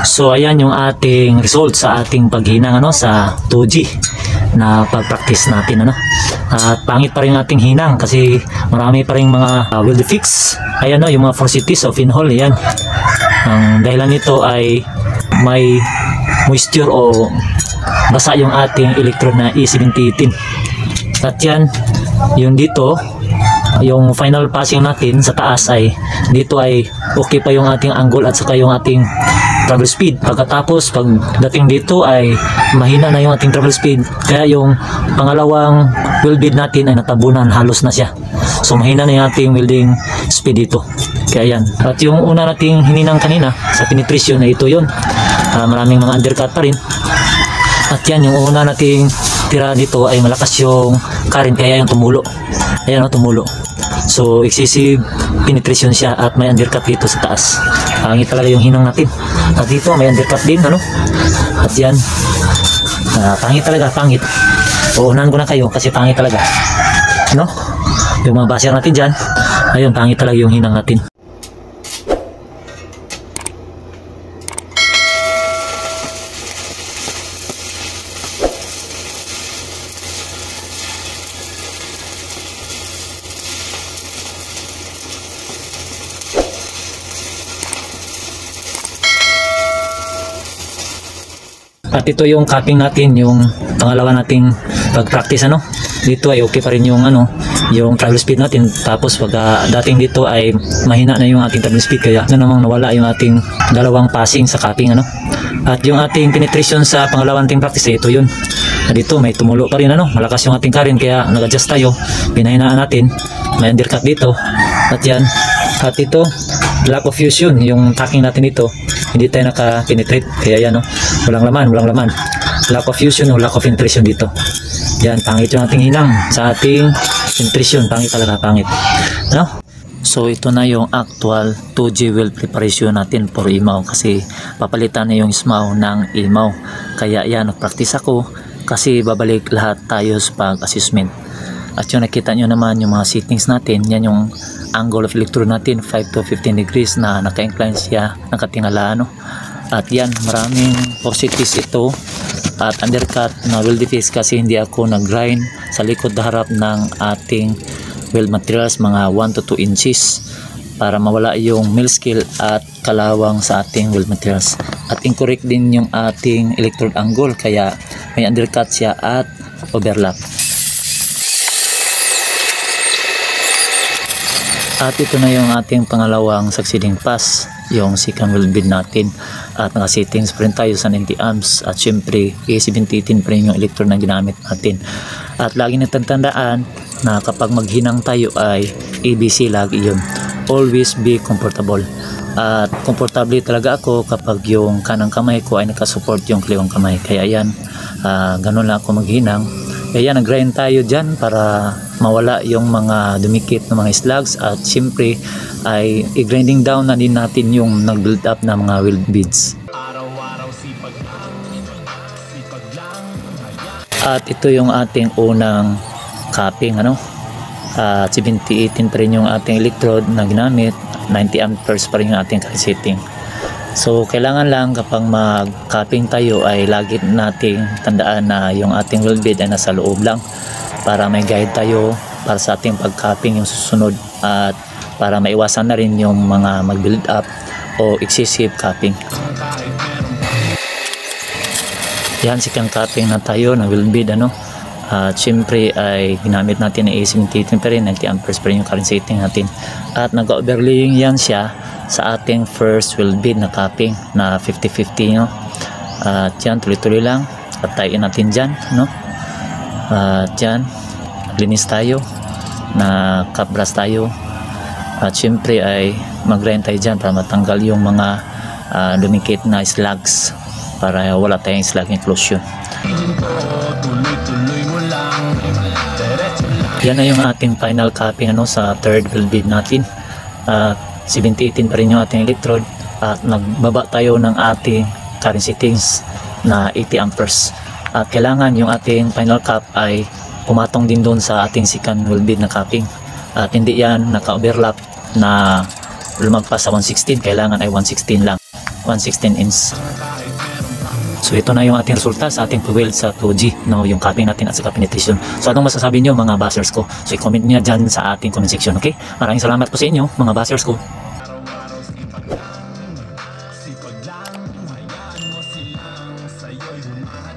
So ayan yung ating result sa ating paghinang sa 2G na pag-practice natin At pangit pa rin ating hinang kasi marami pa rin mga will defects. Ayan yung mga falsities of pinhole yan. Ang dahilan nito ay may moisture o basa yung ating electrode na E718. At yan, yung dito, yung final passing natin sa taas ay dito ay okay pa yung ating angle at saka yung ating travel speed. Pagkatapos pagdating dito ay mahina na yung ating travel speed, kaya yung pangalawang weld bead natin ay natabunan, halos na siya. So mahina na yung ating welding speed dito. Kaya yan. At yung una nating hininang kanina sa penetration na ito yun, maraming mga undercut pa rin. At yan, yung una nating tira dito ay malakas yung current, kaya yung tumulo. Ayan tumulo. So excessive penetration siya at may undercut dito sa taas. Pangit talaga yung hinang natin. At dito may undercut din At yan, pangit talaga, pangit. Uunahan ko na kayo kasi pangit talaga. Yung mga basher natin dyan, ayun, pangit talaga yung hinang natin. At ito yung capping natin, yung pangalawa nating pag-practice dito ay okay pa rin yung yung travel speed natin. Tapos pag dating dito ay mahina na yung ating travel speed, kaya namang nawala yung ating dalawang passing sa capping At yung ating penetration sa pangalawang nating practice ito yun. Dito may tumulo pa rin malakas yung ating current, kaya nag-adjust tayo, pinahinaan natin, may undercut dito. At yan, at ito lack of fusion, yung tacking natin dito hindi tayo naka-penetrate, kaya yan walang laman, lack of fusion o lack of penetration dito. Yan, pangit yung ating hinang sa ating penetration, pangit talaga, pangit. So ito na yung actual 2G weld preparation natin for imaw, kasi papalitan na yung ismaw ng imaw. Kaya yan, nag-practice ako kasi babalik lahat tayo sa pag-assessment. At yung nakita nyo naman yung mga settings natin, yan yung angle of electrode natin, 5 to 15 degrees na naka-incline siya, nakatingala At yan, maraming falsities ito at undercut na weld defects kasi hindi ako nag-grind sa likod na harap ng ating weld materials, mga 1 to 2 inches, para mawala yung mill scale at kalawang sa ating weld materials. At incorrect din yung ating electrode angle, kaya may undercut siya at overlap. At ito na yung ating pangalawang succeeding pass, yung second weld bead natin. At naka-settings pa rin tayo sa 90 amps. At syempre, E718 pa rin yung electrode na ginamit natin. At lagi natatandaan na kapag maghinang tayo ay ABC lagi yun. Always be comfortable. At komportable talaga ako kapag yung kanang kamay ko ay nakasupport yung kaliwang kamay. Kaya yan, ganun lang ako maghinang. Kaya nag-grind tayo dyan para mawala yung mga dumikit na mga slugs, at siyempre ay i-grinding down na din natin yung nag-build up na mga weld beads. At ito yung ating unang capping at 7018 pa rin yung ating electrode na ginamit, 90 amperes pa rin yung ating setting. So kailangan lang kapag mag-capping tayo ay lagi nating tandaan na yung ating weld bead ay nasa loob lang, para may guide tayo para sa ating pag-capping yung susunod, at para maiwasan na rin yung mga mag-build up o excessive capping. Yan, second capping na tayo ng weld bead at syempre ay ginamit natin na A718 pa rin, 90 amperes pa rin yung current setting natin, at nag-overlaying yan siya sa ating first weld bead na capping na 50-50 at yan, tuloy-tuloy lang at tayin natin dyan at yan, linis tayo na cap brass tayo, at syempre ay mag-grind tayo dyan para matanggal yung mga dumikit na slugs, para wala tayong slug inclusion. Yan na yung ating final capping sa third weld bead natin. 7018 pa rin yung ating electrode, at nagbaba tayo ng ating current settings na 80 amperes. At kailangan yung ating final cap ay pumatong din doon sa ating second weld bead na capping, at hindi yan naka-overlap na lumagpas sa 116, kailangan ay 116 lang. 1/16 inch. So ito na yung ating resulta sa ating fuel sa 2G, no, yung cupping natin at saka penetration. So anong masasabi nyo mga bashers ko? So i-comment nyo dyan sa ating comment section, okay? Maraming salamat po sa inyo mga bashers ko. Sipag lang, hayaan mo silang sa'yo'y humahan.